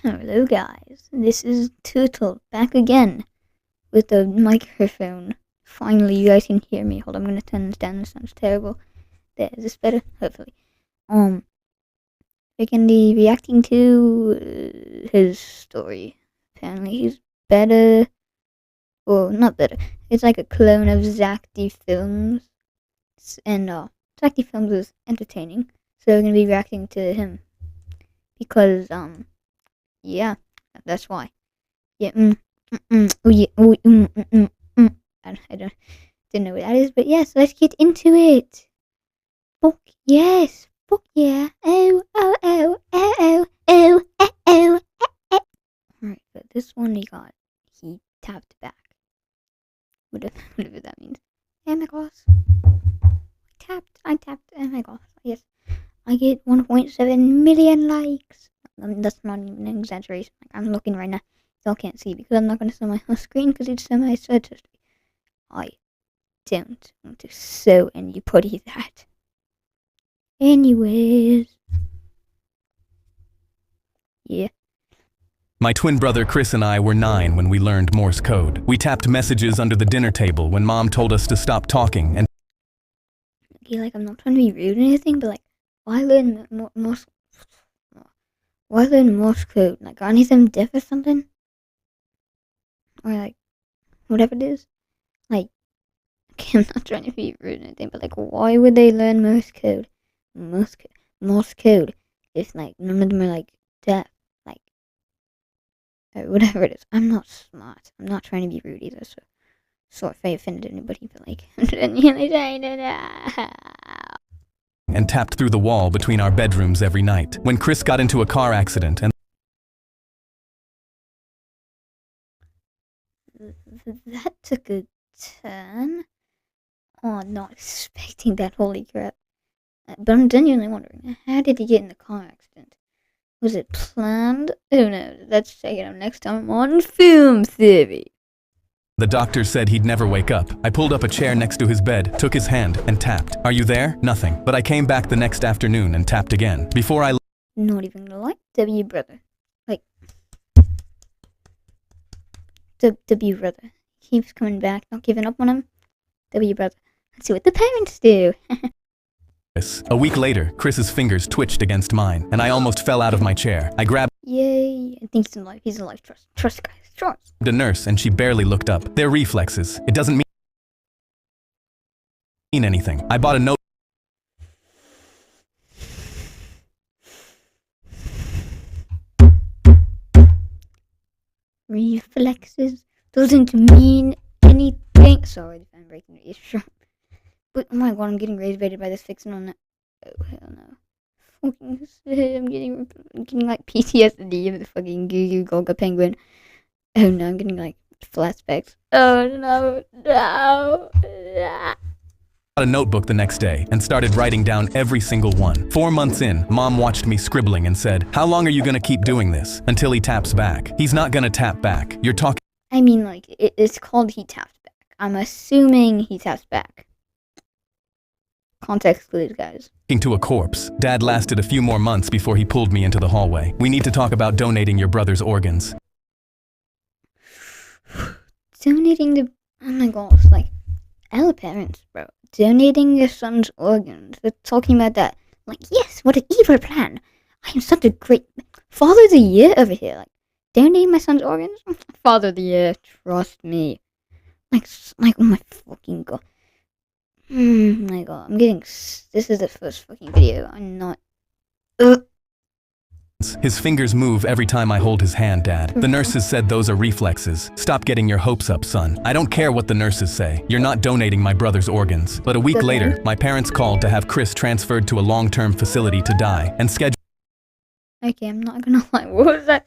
Hello guys, this is Turtle back again with the microphone. Finally you guys can hear me. Hold on, I'm gonna turn this down, this sounds terrible. There, is this better? Hopefully. We're gonna be reacting to his story. Apparently he's better, well not better, it's like a clone of Zack D Films. And Zack D Films is entertaining, so we're gonna be reacting to him. Because yeah, that's why. Yeah, oh yeah, I didn't know what that is, but yes, let's get into it. Fuck yes, fuck yeah, oh, oh, oh, oh, oh, oh, oh, oh, oh. Alright, but this one he tapped back. Whatever that means. Oh my gosh. I tapped, oh my gosh, yes. I get 1.7 million likes. That's not even an exaggeration. Like, I'm looking right now. Y'all can't see because I'm not going to show my whole screen because it's semi-statistic. I don't want to show anybody that. Anyways. Yeah. My twin brother Chris and I were 9 when we learned Morse code. We tapped messages under the dinner table when Mom told us to stop talking and... Okay, like, I'm not trying to be rude or anything, but like, why learn Morse code? Like, aren't some deaf or something? Or like, whatever it is. Like, okay, I'm not trying to be rude or anything, but like, why would they learn Morse code? Morse code. If like, none of them are like, deaf. Like, or whatever it is. I'm not smart. I'm not trying to be rude either, so. Sorry if I offended anybody, but like, and tapped through the wall between our bedrooms every night. When Chris got into a car accident and... That took a turn. Oh, not expecting that, holy crap. But I'm genuinely wondering, how did he get in the car accident? Was it planned? Oh no, let's check it out next time on Film Theory. The doctor said he'd never wake up. I pulled up a chair next to his bed, took his hand, and tapped. Are you there? Nothing. But I came back the next afternoon and tapped again. Before I... Not even gonna lie. W brother. Like... W brother. Keeps coming back, not giving up on him. W brother. Let's see what the parents do. A week later, Chris's fingers twitched against mine, and I almost fell out of my chair. I grabbed... Yay. I think he's alive. He's alive. Trust guys. Trust. The nurse, and she barely looked up. They're reflexes. It doesn't mean anything. I bought a note. Reflexes doesn't mean anything. Sorry if I'm breaking the eardrum. But oh my god, I'm getting rage-baited by this fixing on that. Oh hell no. Fucking shit, I'm getting like PTSD of the fucking Goo Goo Gaga penguin. Oh no, I'm getting like flashbacks. Oh no, no. A notebook the next day and started writing down every single one. 4 months in, Mom watched me scribbling and said, how long are you gonna keep doing this? Until he taps back. He's not gonna tap back. You're talking... I mean, like, it's called he taps back. I'm assuming he taps back. Context clues, guys. To a corpse. Dad lasted a few more months before he pulled me into the hallway. We need to talk about donating your brother's organs. Donating the... Oh my gosh, like, our parents, bro. Donating your son's organs. They're talking about that. Like, yes, what an evil plan. I am such a great... Father of the Year over here. Like, donating my son's organs? Father of the Year, trust me. Like, oh my fucking god. My god, I'm getting... This is the first fucking video. I'm not... His fingers move every time I hold his hand, Dad. The nurses said those are reflexes. Stop getting your hopes up, son. I don't care what the nurses say. You're not donating my brother's organs. But a week later, my parents called to have Chris transferred to a long-term facility to die and scheduled... Okay, I'm not gonna lie. What was that?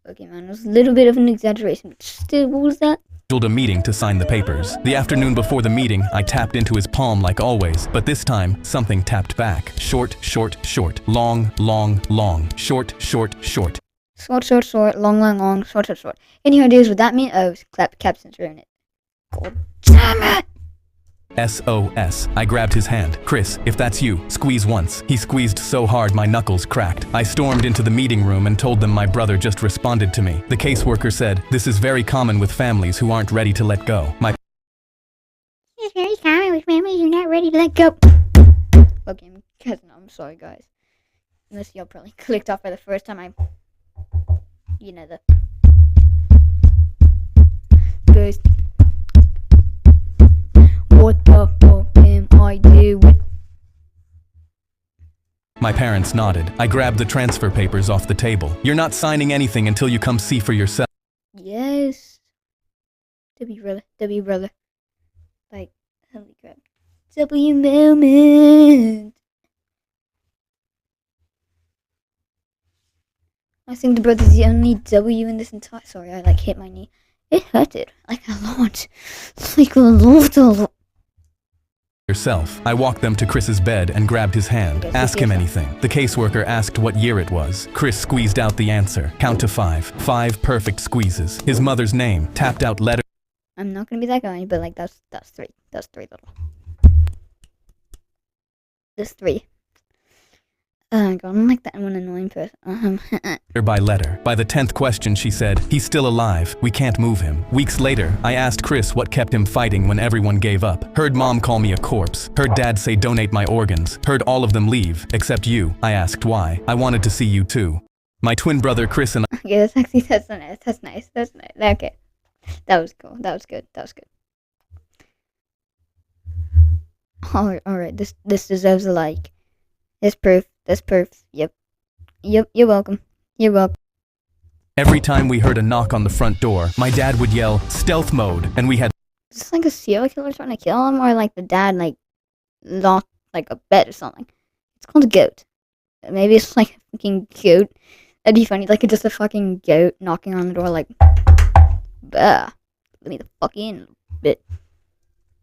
Okay, man, it was a little bit of an exaggeration. But still, what was that? A meeting to sign the papers. The afternoon before the meeting, I tapped into his palm like always, but this time, something tapped back. Short, short, short. Long, long, long. Short, short, short. Short, short, short. Long, long, long. Short, short, short. Any ideas what that means? Oh, clap captions are in it. God damn it! SOS. I grabbed his hand. Chris, if that's you, squeeze once. He squeezed so hard my knuckles cracked. I stormed into the meeting room and told them my brother just responded to me. The caseworker said, this is very common with families who aren't ready to let go. It's very common with families who are not ready to let go. Okay, I'm sorry guys. Unless y'all probably clicked off for the first time. Guys, what the fuck am I doing? My parents nodded. I grabbed the transfer papers off the table. You're not signing anything until you come see for yourself. Yes. W brother. Like, holy crap. W moment. I think the brother's the only W in this entire. Sorry, I hit my knee. It hurted a lot. A lot. Yourself. I walked them to Chris's bed and grabbed his hand. Ask him anything. The caseworker asked what year it was. Chris squeezed out the answer. Count to 5. 5 perfect squeezes. His mother's name. Tapped out letter. I'm not gonna be that guy, but that's 3. That's 3 little. There's 3. Oh god, I'm like that one annoying person. By letter. By the 10th question, she said, he's still alive. We can't move him. Weeks later, I asked Chris what kept him fighting when everyone gave up. Heard mom call me a corpse. Heard dad say donate my organs. Heard all of them leave, except you. I asked why. I wanted to see you too. My twin brother Chris and I. Okay, that's nice. Okay. That was cool. That was good. Alright, this deserves a like. That's proof. Yep, you're welcome. Every time we heard a knock on the front door, my dad would yell, stealth mode, and we had. Is this like a serial killer trying to kill him, or like the dad locked like a bed or something? It's called a goat. Maybe it's like a fucking goat. That'd be funny, like just a fucking goat knocking on the door like, bah, let me the fuck in, bit.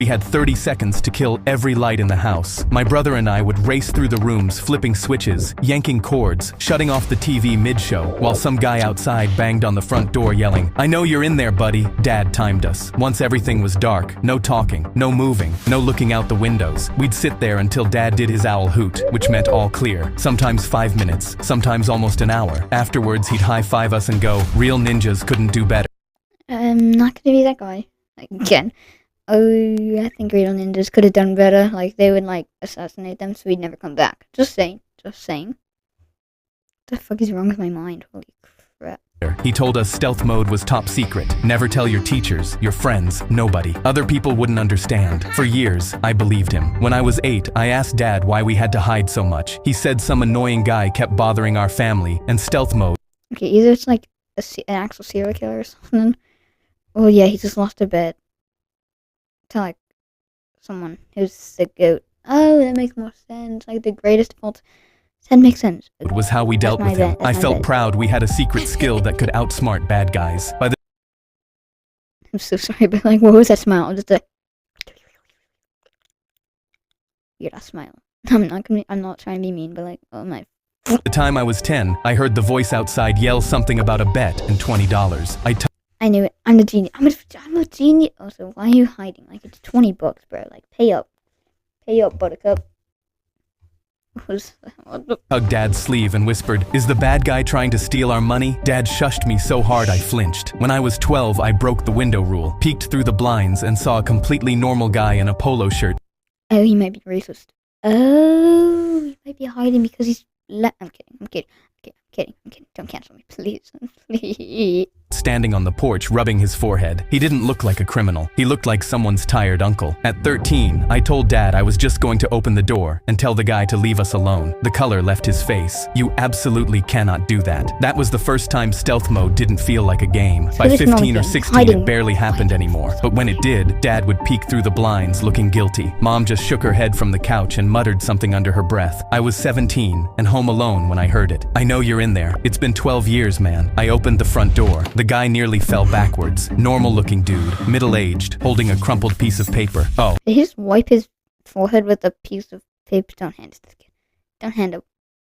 We had 30 seconds to kill every light in the house. My brother and I would race through the rooms, flipping switches, yanking cords, shutting off the TV mid-show, while some guy outside banged on the front door yelling, I know you're in there, buddy. Dad timed us. Once everything was dark, no talking, no moving, no looking out the windows. We'd sit there until Dad did his owl hoot, which meant all clear. Sometimes 5 minutes, sometimes almost an hour. Afterwards, he'd high-five us and go, real ninjas couldn't do better. I'm not gonna be that guy. Again. Oh, I think real ninjas could have done better. Like, they would, assassinate them so we'd never come back. Just saying. What the fuck is wrong with my mind? Holy crap. He told us stealth mode was top secret. Never tell your teachers, your friends, nobody. Other people wouldn't understand. For years, I believed him. When I was 8, I asked Dad why we had to hide so much. He said some annoying guy kept bothering our family, and stealth mode. Okay, either it's an actual serial killer or something. Oh yeah, he just lost a bet to someone who's the goat. Oh, that makes more sense. Like the greatest of all. That makes sense. It was how we dealt with him. I felt proud we had a secret skill that could outsmart bad guys. I'm so sorry, but what was that smile? Just a weird smile. I'm not trying to be mean, but oh my. The time I was 10, I heard the voice outside yell something about a bet and $20. I knew it. I'm the genius. I'm a genius. Also, why are you hiding? It's $20, bro. Pay up. Pay up, buttercup. Hugged Dad's sleeve and whispered, is the bad guy trying to steal our money? Dad shushed me so hard I flinched. When I was 12, I broke the window rule, peeked through the blinds, and saw a completely normal guy in a polo shirt. Oh, he might be racist. Oh, he might be hiding because he's... I'm kidding. Don't cancel me, please. Please. Standing on the porch, rubbing his forehead. He didn't look like a criminal. He looked like someone's tired uncle. At 13, I told Dad I was just going to open the door and tell the guy to leave us alone. The color left his face. You absolutely cannot do that. That was the first time stealth mode didn't feel like a game. By 15 or 16, it barely happened anymore. But when it did, Dad would peek through the blinds, looking guilty. Mom just shook her head from the couch and muttered something under her breath. I was 17 and home alone when I heard it. I know you're in there. It's been 12 years, man. I opened the front door. The guy nearly fell backwards. Normal-looking dude, middle-aged, holding a crumpled piece of paper. Oh. Did he just wipe his forehead with a piece of paper? Don't hand it to the kid. Don't hand it.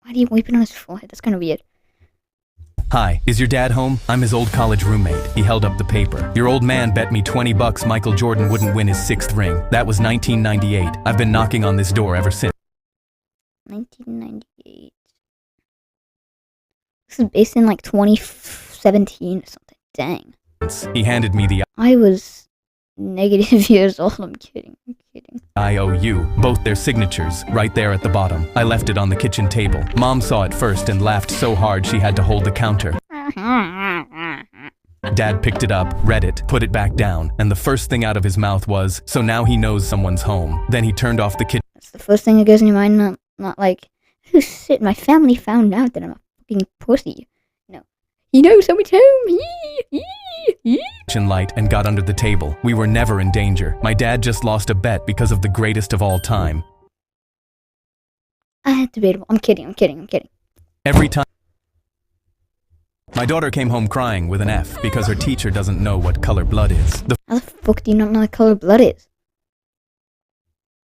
Why do you wipe it on his forehead? That's kind of weird. Hi, is your dad home? I'm his old college roommate. He held up the paper. Your old man bet me $20 Michael Jordan wouldn't win his 6th ring. That was 1998. I've been knocking on this door ever since. 1998. This is based in like 2017 or something. Dang. He handed me the I was negative years old. I'm kidding. IOU, both their signatures, right there at the bottom. I left it on the kitchen table. Mom saw it first and laughed so hard she had to hold the counter. Dad picked it up, read it, put it back down, and the first thing out of his mouth was, "So now he knows someone's home." Then he turned off the kitchen. That's the first thing that goes in your mind, not like, oh shit, my family found out that I'm a fucking pussy. No. You know someone's home. Kitchen light and got under the table. We were never in danger. My dad just lost a bet because of the greatest of all time. Debatable. I'm kidding. Every time my daughter came home crying with an F because her teacher doesn't know what color blood is. How the fuck do you not know what color blood is?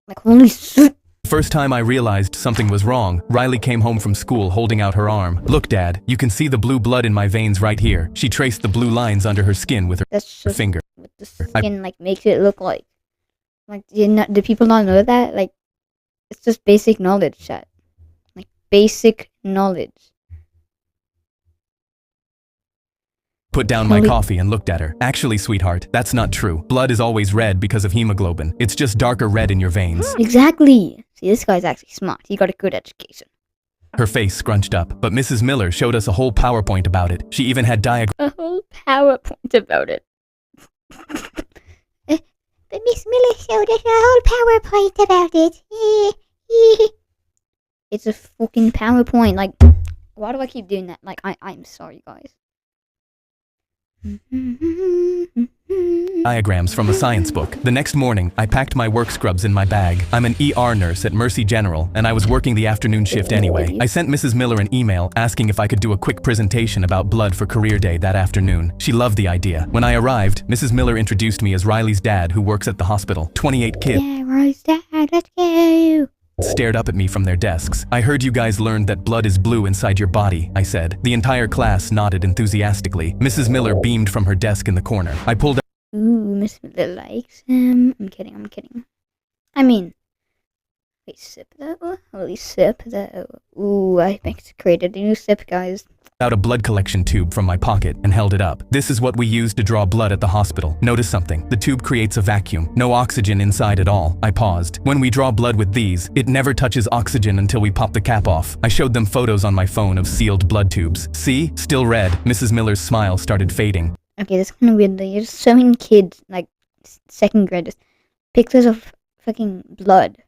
Like, holy shit. First time I realized something was wrong, Riley came home from school holding out her arm. "Look, Dad, you can see the blue blood in my veins right here." She traced the blue lines under her skin with her finger. What the skin makes it look like. Like, do people not know that? Like, it's just basic knowledge, chat. Like, basic knowledge. Put down my coffee and looked at her. "Actually, sweetheart, that's not true. Blood is always red because of hemoglobin. It's just darker red in your veins." Exactly. See, this guy's actually smart. He got a good education. Her face scrunched up, but Mrs. Miller showed us a whole PowerPoint about it. She even had diagrams. A whole PowerPoint about it. But Miss Miller showed us a whole PowerPoint about it. It's a fucking PowerPoint. Like, why do I keep doing that? Like, I'm sorry, guys. Diagrams from a science book. The next morning, I packed my work scrubs in my bag. I'm an ER nurse at Mercy General, and I was working the afternoon shift anyway. I sent Mrs. Miller an email asking if I could do a quick presentation about blood for career day that afternoon. She loved the idea. When I arrived, Mrs. Miller introduced me as Riley's dad who works at the hospital. 28 kids. Yeah, Riley's dad, let's go. Stared up at me from their desks. "I heard you guys learned that blood is blue inside your body," I said. The entire class nodded enthusiastically. Mrs. Miller beamed from her desk in the corner. I pulled out. Ooh, Miss Miller likes him. I'm kidding. I mean, wait, sip though? Holy sip though. Ooh, I created a new sip, guys. Out a blood collection tube from my pocket and held it up. "This is what we use to draw blood at the hospital. Notice something. The tube creates a vacuum. No oxygen inside at all." I paused. "When we draw blood with these, it never touches oxygen until we pop the cap off." I showed them photos on my phone of sealed blood tubes. "See? Still red." Mrs. Miller's smile started fading. Okay, that's kind of weird though. You're just showing kids, like, second graders, pictures of fucking blood.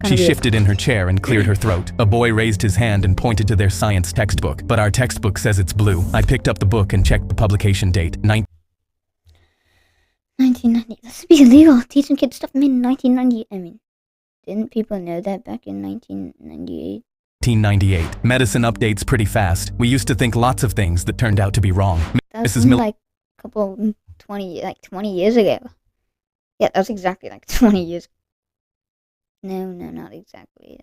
She shifted in her chair and cleared her throat. A boy raised his hand and pointed to their science textbook. "But our textbook says it's blue." I picked up the book and checked the publication date. 1990. This would be illegal. Teaching kids stuff in 1990. I mean, didn't people know that back in 1998? 1998. Medicine updates pretty fast. We used to think lots of things that turned out to be wrong. That's Mrs. Miller. like a couple, 20 years ago. Yeah, that's exactly like 20 years. No, not exactly.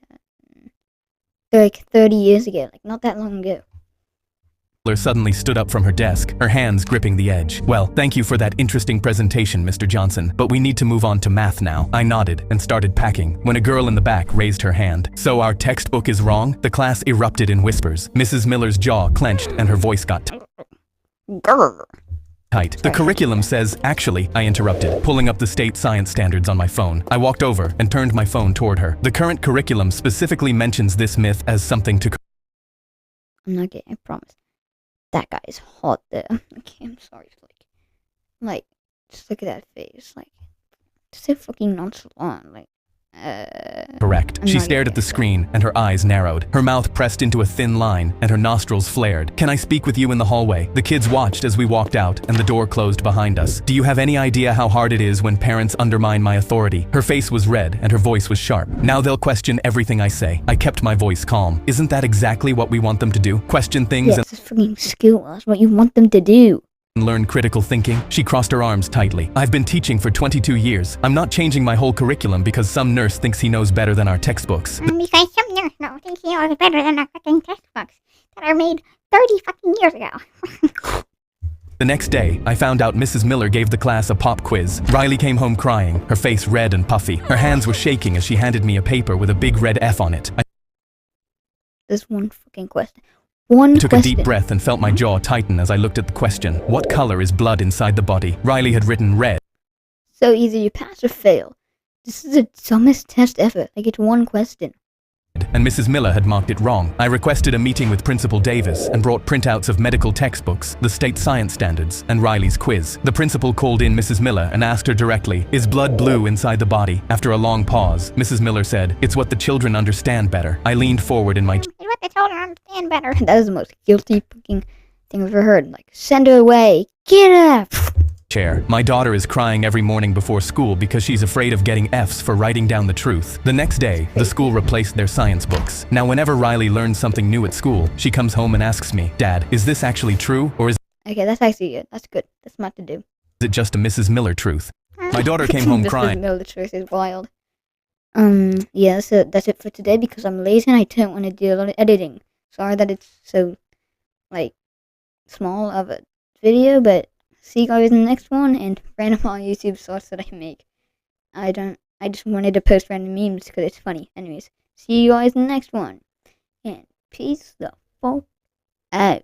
Like 30 years ago, like not that long ago. Miller suddenly stood up from her desk, her hands gripping the edge. "Well, thank you for that interesting presentation, Mr. Johnson, but we need to move on to math now." I nodded and started packing when a girl in the back raised her hand. "So our textbook is wrong?" The class erupted in whispers. Mrs. Miller's jaw clenched and her voice got tight. "The curriculum says," "Actually," I interrupted, pulling up the state science standards on my phone. I walked over and turned my phone toward her. "The current curriculum specifically mentions this myth as something to..." I'm not gay, I promise. That guy is hot there. Okay, I'm sorry. Like, just look at that face. Like, so fucking nonchalant. Like, Correct. She stared at the screen and her eyes narrowed. Her mouth pressed into a thin line and her nostrils flared. "Can I speak with you in the hallway?" The kids watched as we walked out and the door closed behind us. "Do you have any idea how hard it is when parents undermine my authority?" Her face was red and her voice was sharp. "Now they'll question everything I say." I kept my voice calm. "Isn't that exactly what we want them to do? Question things and fucking skill us what you want them to do. Learn critical thinking?" She crossed her arms tightly. "I've been teaching for 22 years. I'm not changing my whole curriculum because some nurse thinks he knows better than our textbooks." Because some nurse thinks he knows better than our fucking textbooks that are made 30 fucking years ago. The next day, I found out Mrs. Miller gave the class a pop quiz. Riley came home crying, her face red and puffy. Her hands were shaking as she handed me a paper with a big red F on it. There's one fucking question. One took question. a deep breath and felt my jaw tighten as I looked at the question. What color is blood inside the body? Riley had written red. So either you pass or fail. This is the dumbest test ever. Like, it's one question. And Mrs. Miller had marked it wrong. I requested a meeting with Principal Davis and brought printouts of medical textbooks, the state science standards, and Riley's quiz. The principal called in Mrs. Miller and asked her directly, "Is blood blue inside the body?" After a long pause, Mrs. Miller said, "It's what the children understand better." I leaned forward in my It's what the children understand better. That is the most guilty fucking thing I've ever heard. Like, send her away. Get up! chair. My daughter is crying every morning before school because she's afraid of getting Fs for writing down the truth. The next day, the school replaced their science books. Now whenever Riley learns something new at school, she comes home and asks me, "Dad, is this actually true, or is Okay, that's actually good. That's good. That's smart to do. it just a Mrs. Miller truth?" My daughter came home crying. Mrs. Miller truth is wild. Yeah, so that's it for today because I'm lazy and I don't want to do a lot of editing. Sorry that it's so, like, small of a video, but see you guys in the next one, and random all YouTube shorts that I make. I just wanted to post random memes because it's funny. Anyways, see you guys in the next one, and peace the fuck out.